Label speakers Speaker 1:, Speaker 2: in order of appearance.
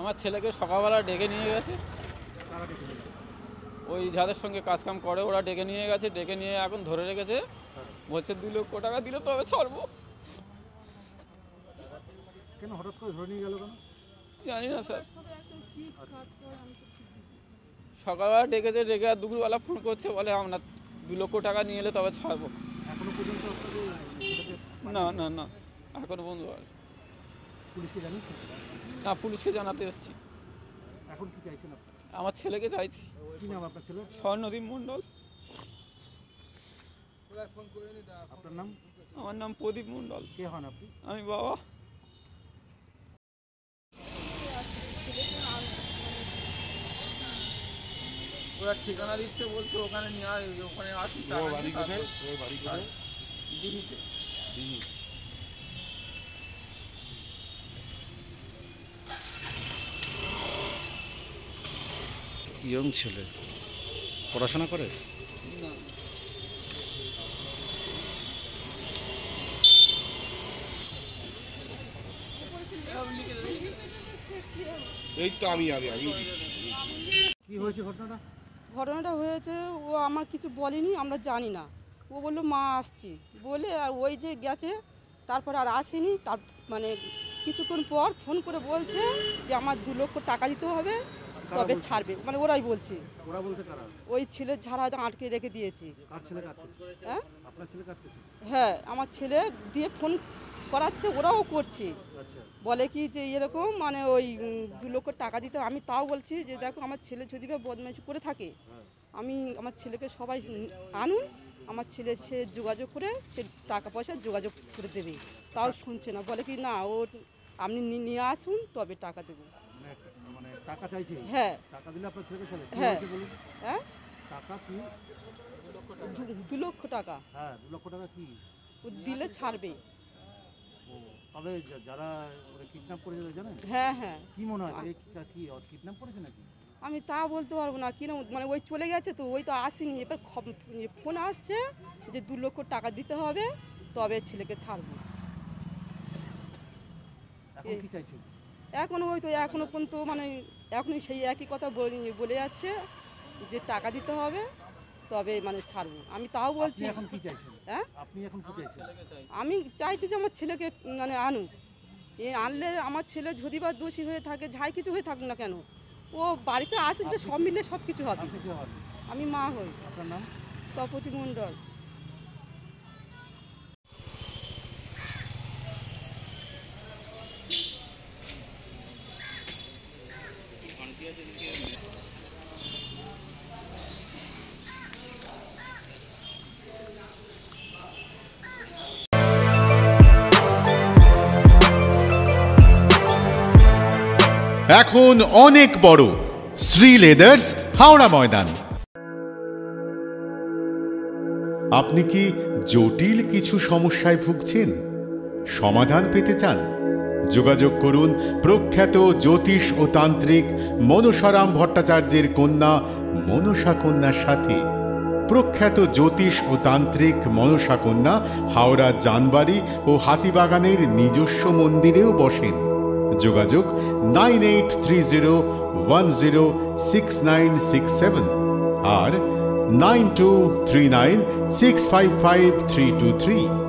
Speaker 1: আমার ছেলেকে সকালবেলা ডেকে নিয়ে গেছে, ওই যাদের সঙ্গে কাজকাম করে ওরা ডেকে নিয়ে গেছে, ডেকে নিয়ে এখন ধরে রেখেছে, বলছে 2 লক্ষ টাকা দিলে তবে ছাড়বো।
Speaker 2: কেন হঠাৎ করে ধরে নিয়ে গেল কেন
Speaker 1: জানি না স্যার, সকালবেলা ডেকেছে, ডেকে আর দুপুরবেলা ফোন করছে, বলে আমরা 2 লক্ষ টাকা নিয়ে এলে তবে ছাড়বো।
Speaker 2: এখনো পর্যন্ত
Speaker 1: না না না, এখনো বন্ধু আছে।
Speaker 2: পুলিশকে জানিস
Speaker 1: না, পুলিশকে জানাতে এসেছি।
Speaker 2: এখন কি চাইছেন আপনি?
Speaker 1: আমার ছেলেকে চাইছি।
Speaker 2: কি নাম আপনার ছেলে?
Speaker 1: স্বর্ণদীপ মণ্ডল।
Speaker 2: আপনার নাম?
Speaker 1: আমার নাম প্রদীপ মণ্ডল।
Speaker 2: কে হন আপনি?
Speaker 1: আমি বাবা। ওরা ঠিকানা দিচ্ছে, বলছে ওখানে নিয়ে ওখানে আসুন।
Speaker 2: বাড়ি কোথায়? বাড়ি কোথায়?
Speaker 1: দিঘিতে।
Speaker 2: দিঘি। ইয়ং ছেলে, পড়াশোনা করে?
Speaker 1: না,
Speaker 2: এই তো আমি কি হয়েছে ঘটনাটা?
Speaker 3: ঘটনাটা হয়েছে, ও আমার কিছু বলেনি, আমরা জানি না। ও বললো মা আসছি বলে, আর ওই যে গেছে, তারপর আর আসেনি। তার মানে কিছুক্ষণ পর ফোন করে বলছে যে আমার 2 লক্ষ টাকা দিতে হবে, তবে ছাড়বে। মানে ওরাই বলছে।
Speaker 2: ওরা বলতে কারা?
Speaker 3: ওই ছেলের ঝাড়া আটকে রেখে দিয়েছি।
Speaker 2: কার ছেলে কাটতেছে?
Speaker 3: হ্যাঁ,
Speaker 2: আপনার ছেলে কাটতেছে?
Speaker 3: হ্যাঁ, আমার ছেলে দিয়ে ফোন করাচ্ছে, ওরাও করছে।
Speaker 2: আচ্ছা,
Speaker 3: বলে কি যে এরকম মানে ওই 2 লক্ষ টাকা দিতে। আমি তাও বলছি যে দেখো, আমার ছেলে যদি বা বদমাইশি করে থাকে, আমি আমার ছেলেকে সবাই আনুন, আমার ছেলে সে যোগাযোগ করে সে টাকা পয়সা যোগাযোগ করে দেবে। তাও শুনছে না, বলে কি না ও আপনি নিয়ে আসুন তবে টাকা দেবো।
Speaker 2: মানে টাকা চাইছে?
Speaker 3: হ্যাঁ।
Speaker 2: টাকা দিলে আপনার ছেলেকে চলে?
Speaker 3: হ্যাঁ।
Speaker 2: বলুন।
Speaker 3: হ্যাঁ,
Speaker 2: টাকা কি?
Speaker 3: 2 লক্ষ টাকা।
Speaker 2: হ্যাঁ, 2 লক্ষ টাকা কি?
Speaker 3: ও দিলে ছাড়বে।
Speaker 2: ও, তবে যারা ওরা কিডন্যাপ করেছে জানেন?
Speaker 3: হ্যাঁ হ্যাঁ।
Speaker 2: কি মনে হয় এই কি কিডন্যাপ করেছে নাকি?
Speaker 3: আমি তা বলতে পারবো না, কিনা মানে ওই চলে গেছে তো, ওই তো আসেনি। এবার ফোন আসছে যে 2 লক্ষ টাকা দিতে হবে, তবে ছেলেকে ছাড়বো।
Speaker 2: এখন কি চাইছেন?
Speaker 3: এখনো হয়তো এখনো পর্যন্ত মানে এখনই সেই একই কথা বলে যাচ্ছে যে টাকা দিতে হবে, তবে মানে ছাড়বো। আমি তাও বলছি।
Speaker 2: এখন কি চাইছেন?
Speaker 3: হ্যাঁ,
Speaker 2: আপনি এখন কি চাইছেন?
Speaker 3: আমি চাইছি যে আমার ছেলেকে মানে আনুক। আনলে আমার ছেলে যদি বা দোষী হয়ে থাকে, যাই কিছু হয়ে থাকুক না কেন, ও বাড়িতে আসলে সব মিলে সব কিছু হবে।
Speaker 2: আপনি কি হন?
Speaker 3: আমি মা হই।
Speaker 2: আপনার নাম?
Speaker 3: তপতি মণ্ডল।
Speaker 4: এখন অনেক বড় শ্রী লেদার্স, হাওড়া ময়দান। আপনি কি জটিল কিছু সমস্যায় ভুগছেন, সমাধান পেতে চান? যোগাযোগ করুন প্রখ্যাত জ্যোতিষ ও তান্ত্রিক মনসারাম ভট্টাচার্যের কন্যা মনসা কন্যার সাথে। প্রখ্যাত জ্যোতিষ ও তান্ত্রিক মনসা কন্যা হাওড়া জানবাড়ি ও হাতিবাগানের নিজস্ব মন্দিরেও বসেন। যোগাযোগ 9830106967 আর 9239655323।